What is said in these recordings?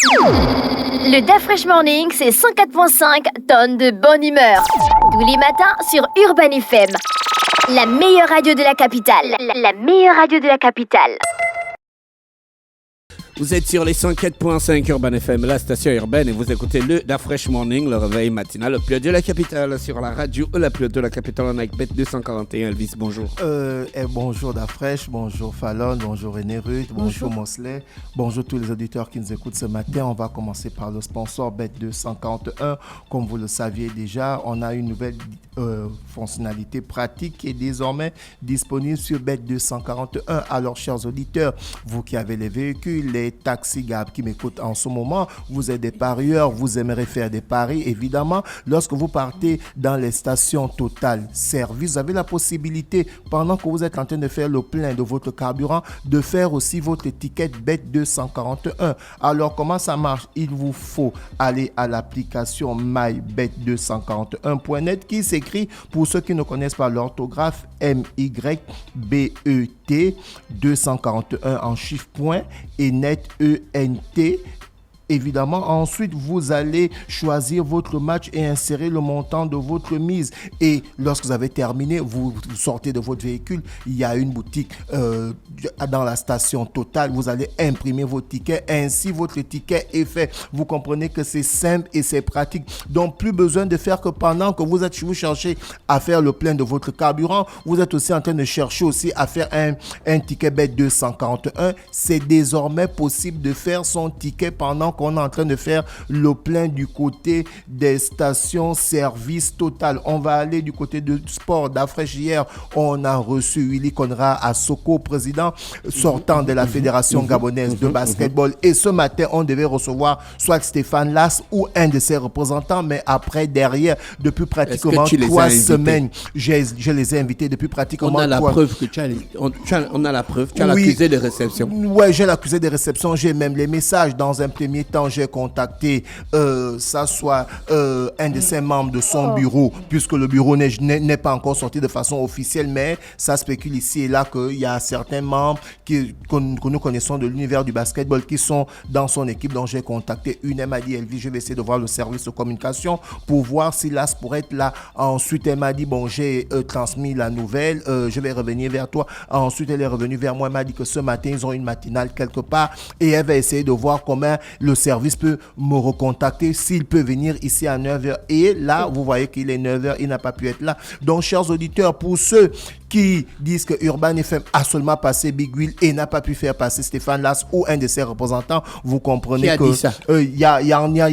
Le DaFresh Morning, c'est 104.5 tonnes de bonne humeur. Tous les matins sur Urban FM. La meilleure radio de la capitale. La meilleure radio de la capitale. Vous êtes sur les 104.5 Urban FM, la station urbaine, et vous écoutez le DaFresh Morning, le réveil matinal, le plus haut de la capitale, sur la radio, la plus haute de la capitale, en avec Bet 241. Elvis, bonjour. Bonjour DaFresh, bonjour Fallon, bonjour René Ruth, bonjour Mosley, bonjour tous les auditeurs qui nous écoutent ce matin. On va commencer par le sponsor Bet 241. Comme vous le saviez déjà, on a une nouvelle fonctionnalité pratique qui est désormais disponible sur Bet 241. Alors, chers auditeurs, vous qui avez les véhicules, les taxis Gab qui m'écoutent en ce moment, vous êtes des parieurs, vous aimeriez faire des paris, évidemment, lorsque vous partez dans les stations Total Service, vous avez la possibilité, pendant que vous êtes en train de faire le plein de votre carburant, de faire aussi votre étiquette Bet 241. Alors, comment ça marche? Il vous faut aller à l'application mybet241.net qui s'écrit, pour ceux qui ne connaissent pas l'orthographe, MYBET 241 en chiffre point et net ENT. Évidemment, ensuite, vous allez choisir votre match et insérer le montant de votre mise. Et lorsque vous avez terminé, vous sortez de votre véhicule. Il y a une boutique dans la station Total. Vous allez imprimer vos tickets. Ainsi, votre ticket est fait. Vous comprenez que c'est simple et c'est pratique. Donc, plus besoin de faire que pendant que vous cherchez à faire le plein de votre carburant, vous êtes aussi en train de chercher aussi à faire un ticket Bet 241. C'est désormais possible de faire son ticket pendant qu'on est en train de faire le plein du côté des stations service Total. On va aller du côté de sport. DaFresh, hier, on a reçu Willy Conrad Assoko, président sortant de la Fédération gabonaise de basketball. Et ce matin, on devait recevoir soit Stéphane Las ou un de ses représentants, mais après, derrière, depuis pratiquement 3 semaines, je les ai invités depuis pratiquement 3 semaines. On a la preuve que on a la preuve. Tu as l'accusé de réception. Oui, j'ai l'accusé de réception. J'ai même les messages. Dans un premier temps, j'ai contacté un de ses membres de son bureau, puisque le bureau n'est pas encore sorti de façon officielle, mais ça spécule ici et là qu'il y a certains membres que nous connaissons de l'univers du basketball qui sont dans son équipe. Donc j'ai contacté une. Elle m'a dit, Elvis, je vais essayer de voir le service de communication pour voir si Las pourrait être là. Ensuite, elle m'a dit, bon, j'ai transmis la nouvelle, je vais revenir vers toi. Ensuite, elle est revenue vers moi. Elle m'a dit que ce matin, ils ont une matinale quelque part et elle va essayer de voir comment le service peut me recontacter, s'il peut venir ici à 9h. Et là, vous voyez qu'il est 9h, il n'a pas pu être là. Donc, chers auditeurs, pour ceux qui disent que Urban FM a seulement passé Big Will et n'a pas pu faire passer Stéphane Las ou un de ses représentants, vous comprenez que il y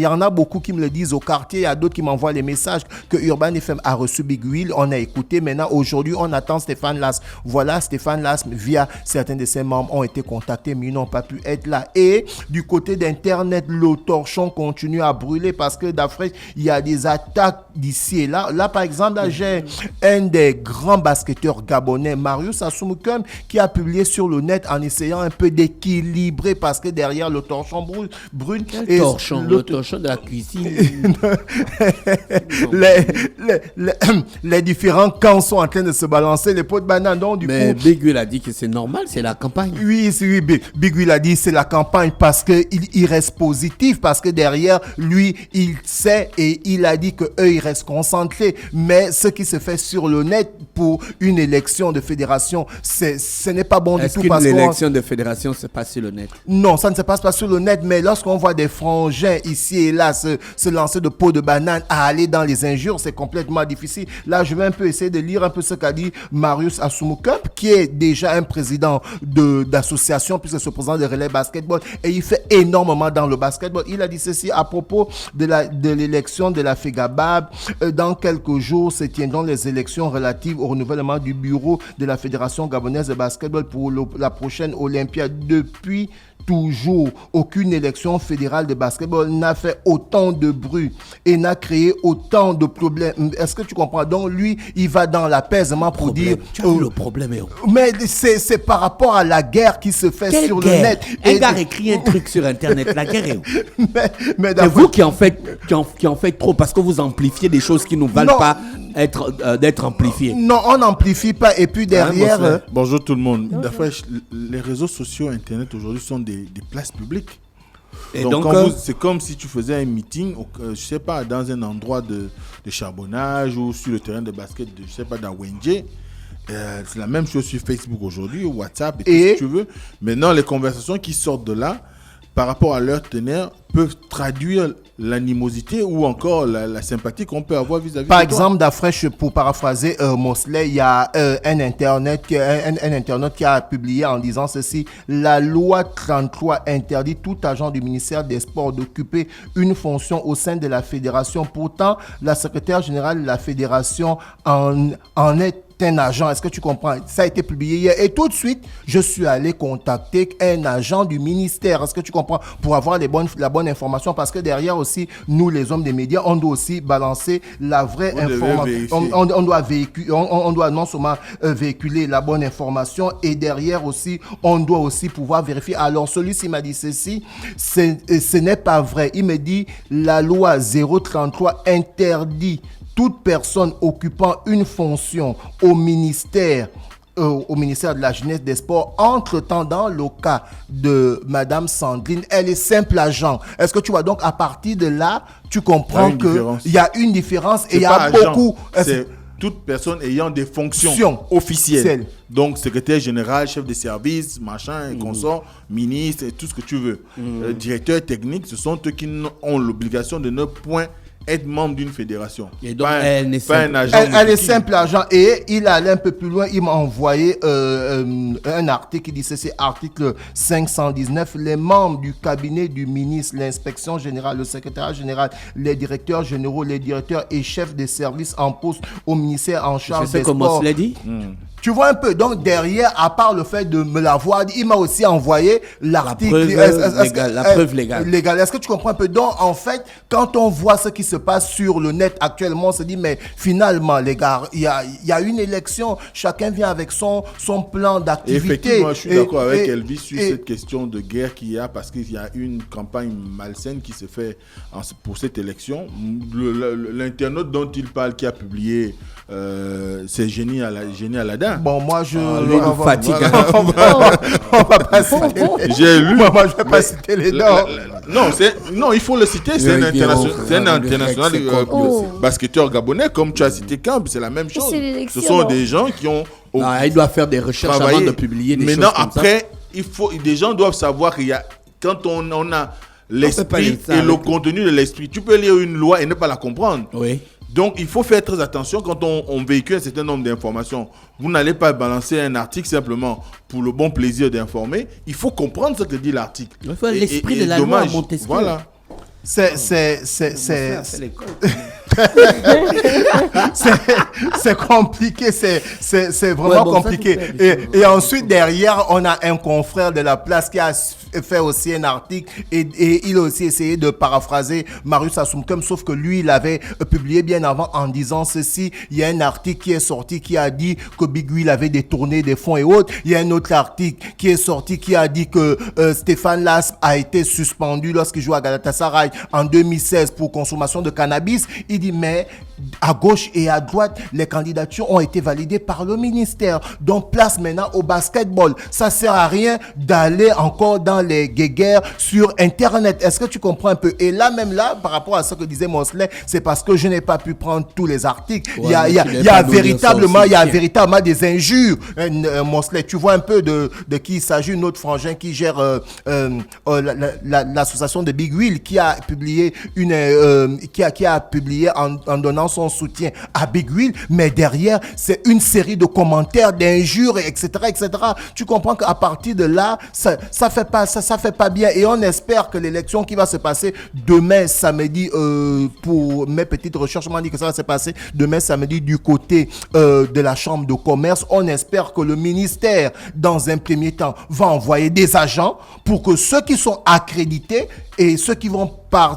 en a beaucoup qui me le disent au quartier. Il y a d'autres qui m'envoient les messages que Urban FM a reçu Big Will, on a écouté. Maintenant, aujourd'hui, on attend Stéphane Las. Voilà, Stéphane Las, via certains de ses membres, ont été contactés, mais ils n'ont pas pu être là. Et du côté d'Internet, le torchon continue à brûler parce que d'après, il y a des attaques d'ici et là. Là, par exemple, là, j'ai un des grands basketteurs gabonais, Marius Asumukem, qui a publié sur le net en essayant un peu d'équilibrer parce que derrière le torchon brûle. Le torchon de la cuisine. les différents camps sont en train de se balancer les pots de banane. Donc, mais Big Will a dit que c'est normal, c'est la campagne. Oui, Big Will a dit c'est la campagne parce qu'il reste positif, parce que derrière lui, il sait et il a dit qu'eux, ils restent concentrés. Mais ce qui se fait sur le net pour une élection de fédération, ce n'est pas bon du tout. Est-ce qu'une élection de fédération se passe sur le net? Non, ça ne se passe pas sur le net, mais lorsqu'on voit des frangins ici et là se lancer de pots de banane à aller dans les injures, c'est complètement difficile. Là, je vais un peu essayer de lire un peu ce qu'a dit Marius Asumukup, qui est déjà un président d'association, puisque c'est le président de Relais Basketball, et il fait énormément dans le basketball. Il a dit ceci à propos de l'élection de la FEGABAB. Dans quelques jours se tiendront les élections relatives au renouvellement du bureau de la Fédération gabonaise de basketball pour la prochaine Olympiade. Depuis toujours, aucune élection fédérale de basketball n'a fait autant de bruit et n'a créé autant de problèmes. Est-ce que tu comprends? Donc lui, il va dans l'apaisement pour dire... Tu as vu le problème est où? Mais c'est par rapport à la guerre qui se fait sur le net. Un gars écrit un truc sur Internet, la guerre est où? mais et vous qui en faites trop parce que vous amplifiez des choses qui ne valent pas d'être amplifiées. Non, on n'amplifie pas. Et puis derrière... Bonjour tout le monde. D'après, les réseaux sociaux, Internet aujourd'hui sont des places publiques. Et donc, donc, c'est comme si tu faisais un meeting, je sais pas, dans un endroit de charbonnage ou sur le terrain de basket, je sais pas, dans Wenje. C'est la même chose sur Facebook aujourd'hui, WhatsApp et tout ce que tu veux. Maintenant, les conversations qui sortent de là, par rapport à leur teneur, peuvent traduire l'animosité ou encore la sympathie qu'on peut avoir vis-à-vis de Par toi. exemple, d'Afresh, pour paraphraser Mosley, il y a un internaute qui a publié en disant ceci: la loi 33 interdit tout agent du ministère des Sports d'occuper une fonction au sein de la fédération. Pourtant, la secrétaire générale de la fédération en est un agent. Est-ce que tu comprends? Ça a été publié hier. Et tout de suite, je suis allé contacter un agent du ministère. Est-ce que tu comprends? Pour avoir la bonne information. Parce que derrière aussi, nous, les hommes des médias, on doit aussi balancer la vraie information. On doit non seulement véhiculer la bonne information, et derrière aussi, on doit aussi pouvoir vérifier. Alors, celui-ci m'a dit ceci: ce n'est pas vrai. Il me dit, la loi 033 interdit toute personne occupant une fonction au ministère de la Jeunesse des Sports. Entre-temps, dans le cas de Madame Sandrine, elle est simple agent. Est-ce que tu vois? Donc, à partir de là, tu comprends qu'il y a une différence et il y a beaucoup... C'est toute personne ayant des fonctions officielles. Donc, secrétaire général, chef de service, machin, consort, ministre, et tout ce que tu veux. Directeur technique, ce sont eux qui ont l'obligation de ne point être membre d'une fédération. Et donc, elle est simple agent. Et il allait un peu plus loin. Il m'a envoyé un article qui dit ceci, article 519. Les membres du cabinet du ministre, l'inspection générale, le secrétariat général, les directeurs généraux, les directeurs et chefs de service en poste au ministère en charge des sports. C'est comment cela dit? Tu vois un peu, donc derrière, à part le fait de me l'avoir dit, il m'a aussi envoyé l'article. La preuve légale. Est-ce que tu comprends un peu? Donc, en fait, quand on voit ce qui se passe sur le net actuellement, on se dit, mais finalement, les gars, il y a une élection, chacun vient avec son plan d'activité. Effectivement, je suis d'accord avec Elvis sur cette question de guerre qu'il y a, parce qu'il y a une campagne malsaine qui se fait pour cette élection. L'internaute dont il parle, qui a publié, c'est Génie Aladin. Bon, moi, on va pas citer. J'ai lu. Moi, je vais pas citer les noms. Non, il faut le citer. C'est un international basketteur gabonais, comme tu as cité Camp. C'est la même chose. Ce sont des gens qui ont. Il doit faire des recherches avant de publier des choses. Maintenant, après, des gens doivent savoir qu'il y a, quand on a l'esprit et le contenu de l'esprit, tu peux lire une loi et ne pas la comprendre. Oui. Donc, il faut faire très attention quand on véhicule un certain nombre d'informations. Vous n'allez pas balancer un article simplement pour le bon plaisir d'informer. Il faut comprendre ce que dit l'article. Il faut l'esprit de la loi à Montesquieu. Voilà. C'est compliqué, c'est vraiment compliqué. Et ensuite, derrière, on a un confrère de la place qui a fait aussi un article et il a aussi essayé de paraphraser Marius Assoumkem, sauf que lui, il avait publié bien avant en disant ceci. Il y a un article qui est sorti qui a dit que Big Will avait détourné des fonds et autres. Il y a un autre article qui est sorti qui a dit que Stéphane Lasp a été suspendu lorsqu'il jouait à Galatasaray en 2016 pour consommation de cannabis. Il dit, mais à gauche et à droite, les candidatures ont été validées par le ministère. Donc, place maintenant au basketball. Ça sert à rien d'aller encore dans les guéguerres sur Internet. Est-ce que tu comprends un peu? Et là, même là, par rapport à ce que disait Mosley, c'est parce que je n'ai pas pu prendre tous les articles. Ouais, il y a véritablement des injures. Mosley, tu vois un peu de qui il s'agit. Notre frangin qui gère l'association de Big Will, qui a publié qui a publié en donnant son soutien à Big Will, mais derrière, c'est une série de commentaires, d'injures, etc., etc. Tu comprends qu'à partir de là, ça fait pas bien, et on espère que l'élection qui va se passer demain samedi, pour mes petites recherches, on m'a dit que ça va se passer demain samedi du côté de la chambre de commerce. On espère que le ministère, dans un premier temps, va envoyer des agents pour que ceux qui sont accrédités et ceux qui vont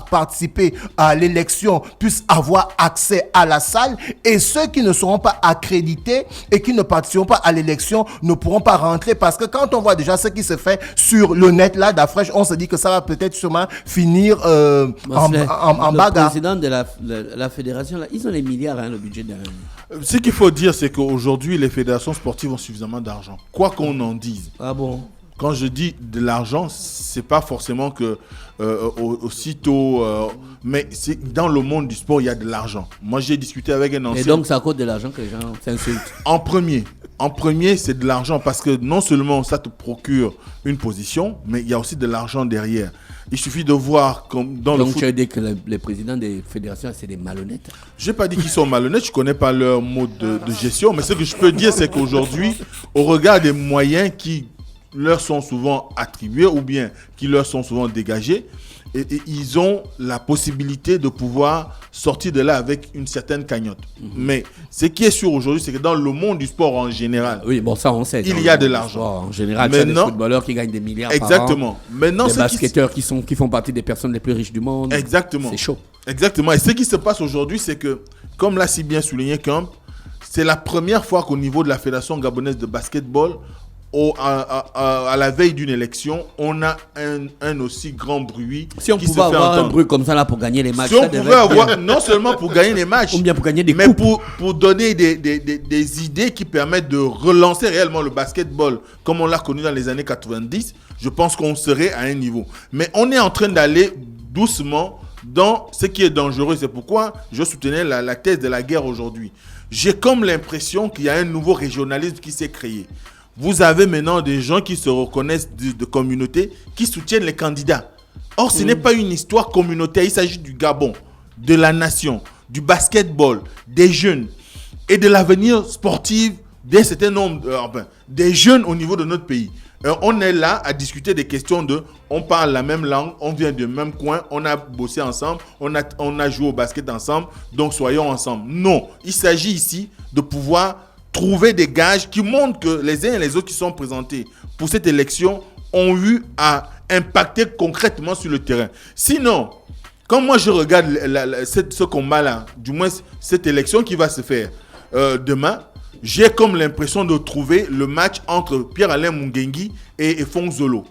participer à l'élection puissent avoir accès à la salle, et ceux qui ne seront pas accrédités et qui ne participeront pas à l'élection ne pourront pas rentrer, parce que quand on voit déjà ce qui se fait sur le net là d'Afresh, on se dit que ça va peut-être sûrement finir en bagarre. Le président de la fédération, là, ils ont des milliards, le budget derrière. Ce qu'il faut dire, c'est qu'aujourd'hui, les fédérations sportives ont suffisamment d'argent. Quoi qu'on en dise. Ah bon? quand je dis de l'argent, c'est pas forcément que aussitôt, mais c'est dans le monde du sport, il y a de l'argent. Moi, j'ai discuté avec un ancien. Et donc, ça coûte de l'argent que les gens s'insultent. En premier, c'est de l'argent parce que non seulement ça te procure une position, mais il y a aussi de l'argent derrière. Il suffit de voir comme dans le foot. Donc, tu as dit que les présidents des fédérations, c'est des malhonnêtes. Je n'ai pas dit qu'ils sont malhonnêtes, je ne connais pas leur mode de gestion, mais ce que je peux dire, c'est qu'aujourd'hui, au regard des moyens qui leur sont souvent attribués ou bien qui leur sont souvent dégagés, et ils ont la possibilité de pouvoir sortir de là avec une certaine cagnotte. Mais ce qui est sûr aujourd'hui, c'est que dans le monde du sport en général, oui, bon, ça on sait. Il y a de l'argent. En général, il y a des footballeurs qui gagnent des milliards exactement. par an. Maintenant, des basketteurs qui font partie des personnes les plus riches du monde. Exactement. C'est chaud. Exactement. Et ce qui se passe aujourd'hui, c'est que, comme l'a si bien souligné Camp, c'est la première fois qu'au niveau de la Fédération gabonaise de basketball, à la veille d'une élection, on a un aussi grand bruit. Si on pouvait avoir un bruit comme ça là pour gagner les matchs, si on pouvait avoir, non seulement pour gagner les matchs, ou bien pour gagner des mais coupes. pour donner des idées qui permettent de relancer réellement le basketball comme on l'a connu dans les années 90, je pense qu'on serait à un niveau. Mais on est en train d'aller doucement dans ce qui est dangereux. C'est pourquoi je soutenais la thèse de la guerre aujourd'hui. J'ai comme l'impression qu'il y a un nouveau régionalisme qui s'est créé. Vous avez maintenant des gens qui se reconnaissent de communautés qui soutiennent les candidats. Or, ce n'est pas une histoire communautaire. Il s'agit du Gabon, de la nation, du basketball, des jeunes et de l'avenir sportif d'un certain nombre, des jeunes au niveau de notre pays. On est là à discuter des questions on parle la même langue, on vient du même coin, on a bossé ensemble, on a joué au basket ensemble, donc soyons ensemble. Non, il s'agit ici de pouvoir trouver des gages qui montrent que les uns et les autres qui sont présentés pour cette élection ont eu à impacter concrètement sur le terrain. Sinon, quand moi je regarde ce combat-là, du moins cette élection qui va se faire demain, j'ai comme l'impression de trouver le match entre Pierre-Alain Mungengi et Fonzolo.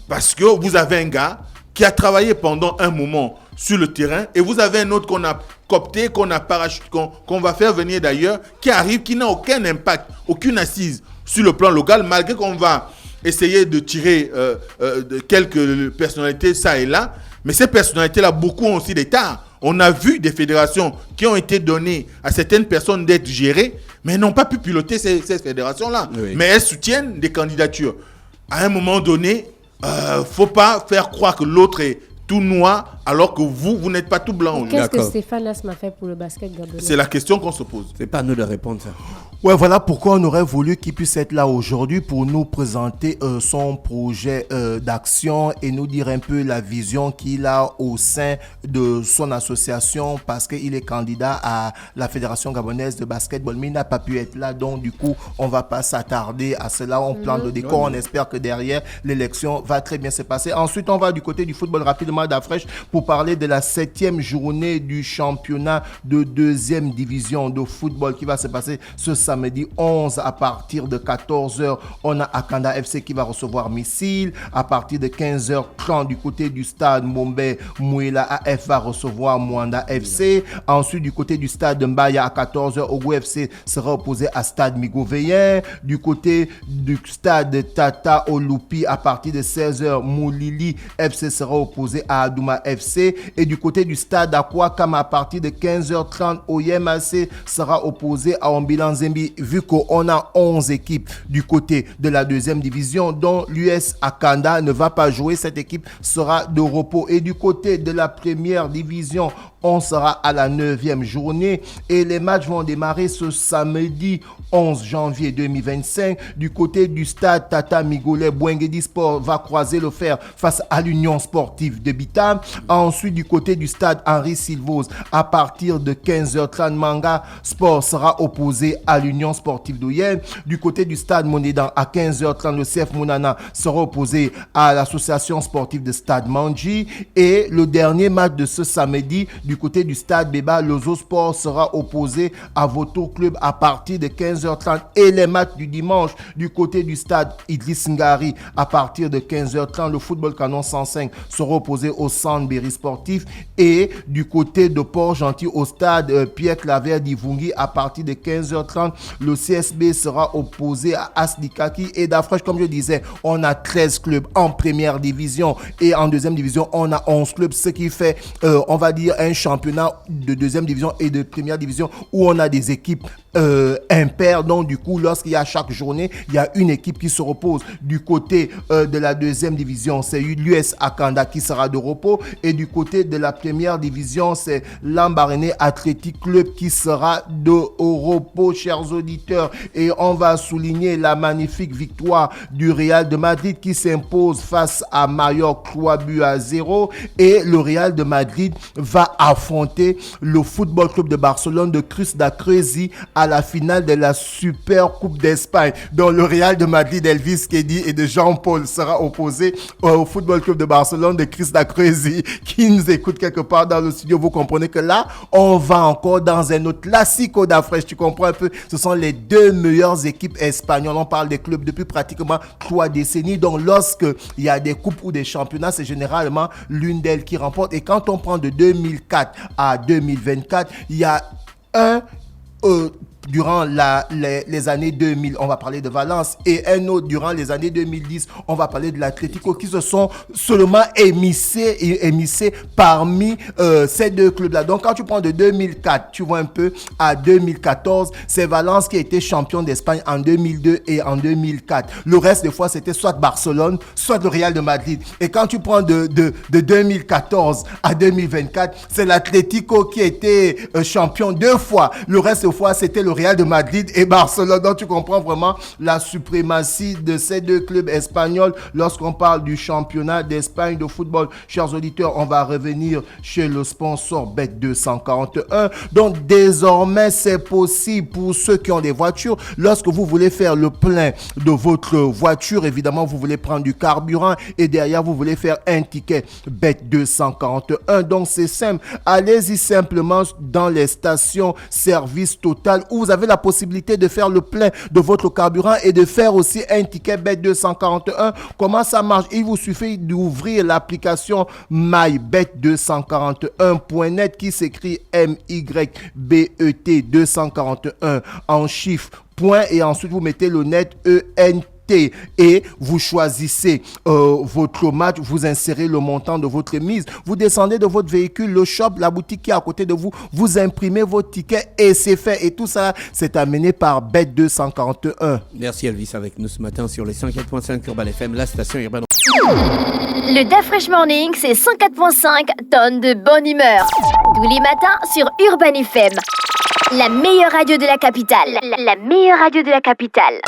Parce que vous avez un gars qui a travaillé pendant un moment sur le terrain et vous avez un autre qu'on a coopté, qu'on a parachuté, qu'on va faire venir d'ailleurs, qui arrive, qui n'a aucun impact, aucune assise sur le plan local, malgré qu'on va essayer de tirer de quelques personnalités ça et là. Mais ces personnalités-là, beaucoup ont aussi des tares. On a vu des fédérations qui ont été données à certaines personnes d'être gérées, mais elles n'ont pas pu piloter ces fédérations-là. Oui. Mais elles soutiennent des candidatures. À un moment donné, faut pas faire croire que l'autre est tout noir alors que vous n'êtes pas tout blanc. Qu'est-ce que Stéphane Asma fait pour le basket gabonais? C'est la question qu'on se pose. C'est pas à nous de répondre ça. Ouais, voilà pourquoi on aurait voulu qu'il puisse être là aujourd'hui pour nous présenter son projet d'action et nous dire un peu la vision qu'il a au sein de son association parce qu'il est candidat à la Fédération gabonaise de basketball. Mais il n'a pas pu être là, donc du coup, on va pas s'attarder à cela. On plante le décor, on espère que derrière, l'élection va très bien se passer. Ensuite, on va du côté du football rapidement d'Afresh pour parler de la 7e journée du championnat de 2e division de football qui va se passer ce samedi 11 à partir de 14h. On a Akanda FC qui va recevoir Missile. À partir de 15h30 du côté du stade Mombe, Mouela AF va recevoir Mwanda FC. Ensuite du côté du stade Mbaya à 14h, Ogo FC sera opposé à Stade Migoveyen. Du côté du stade Tata Olupi à partir de 16h, Moulili FC sera opposé à Adouma FC. Et du côté du stade Akwakam à partir de 15h30, OYMAC sera opposé à Ombilan Zembi. Vu qu'on a 11 équipes du côté de la 2e division, dont l'US Akanda ne va pas jouer, cette équipe sera de repos. Et du côté de la 1re division, on sera à la 9e journée et les matchs vont démarrer ce samedi 11 janvier 2025. Du côté du stade Tata Migolé, Bouengedi Sport va croiser le fer face à l'Union Sportive de Bitam. Ensuite, du côté du stade Henri Silvos, à partir de 15h30, Manga Sport sera opposé à l'Union Sportive d'Oyen. Du côté du stade Monédan, à 15h30, le CF Mounana sera opposé à l'association sportive de Stade Mandji. Et le dernier match de ce samedi, du côté du stade Béba, l'Ozo Sport sera opposé à Voto Club à partir de 15h30. Et les matchs du dimanche du côté du stade Idriss Ngari à partir de 15h30. Le Football Canon 105 sera opposé au Centre Berry Sportif. Et du côté de Port-Gentil au stade Pierre Claver d'Ivungi à partir de 15h30. Le CSB sera opposé à Aslikaki et d'Afresh. Comme je disais, on a 13 clubs en première division et en deuxième division, on a 11 clubs, ce qui fait, on va dire, un championnat de deuxième division et de première division où on a des équipes impaires. Donc, du coup, lorsqu'il y a chaque journée, il y a une équipe qui se repose. Du côté de la deuxième division, c'est l'US Akanda qui sera de repos. Et du côté de la première division, c'est l'Ambaréné Athletic Club qui sera de repos, chers auditeurs. Et on va souligner la magnifique victoire du Real de Madrid qui s'impose face à Mallorca 3-0. Et le Real de Madrid va affronter le Football Club de Barcelone de Chris Dacrezi à la finale de la Super Coupe d'Espagne. Donc le Real de Madrid d'Elvis Kedi et de Jean-Paul sera opposé au Football Club de Barcelone de Chris Dacrezi qui nous écoute quelque part dans le studio. Vous comprenez que là, on va encore dans un autre classico d'Afresh. Tu comprends un peu? Ce sont les deux meilleures équipes espagnoles. On parle des clubs depuis pratiquement 3 décennies. Donc lorsqu'il y a des coupes ou des championnats, c'est généralement l'une d'elles qui remporte. Et quand on prend de 2004 à 2024, il y a durant les années 2000, on va parler de Valence, et un autre durant les années 2010, on va parler de l'Atlético, qui se sont seulement émissés parmi ces deux clubs-là. Donc, quand tu prends de 2004, tu vois un peu, à 2014, c'est Valence qui a été champion d'Espagne en 2002 et en 2004. Le reste des fois, c'était soit Barcelone, soit le Real de Madrid. Et quand tu prends de 2014 à 2024, c'est l'Atlético qui a été champion 2 fois. Le reste des fois, c'était le Real de Madrid et Barcelone. Donc tu comprends vraiment la suprématie de ces deux clubs espagnols lorsqu'on parle du championnat d'Espagne de football. Chers auditeurs, on va revenir chez le sponsor Bet241. Donc désormais, c'est possible pour ceux qui ont des voitures. Lorsque vous voulez faire le plein de votre voiture, évidemment, vous voulez prendre du carburant et derrière, vous voulez faire un ticket Bet241. Donc c'est simple. Allez-y simplement dans les stations service total où vous avez la possibilité de faire le plein de votre carburant et de faire aussi un ticket Bet241. Comment ça marche? Il vous suffit d'ouvrir l'application mybet241.net qui s'écrit MYBET 241 en chiffres, point, et ensuite vous mettez le net ENT. Et vous choisissez votre match, vous insérez le montant de votre mise, vous descendez de votre véhicule, le shop, la boutique qui est à côté de vous, vous imprimez votre ticket et c'est fait. Et tout ça, c'est amené par Bet241. Merci Elvis avec nous ce matin sur les 104.5 Urban FM, la station urbaine. Le Dafresh Morning, c'est 104.5 tonnes de bonne humeur. Tous les matins sur Urban FM. La meilleure radio de la capitale. La meilleure radio de la capitale.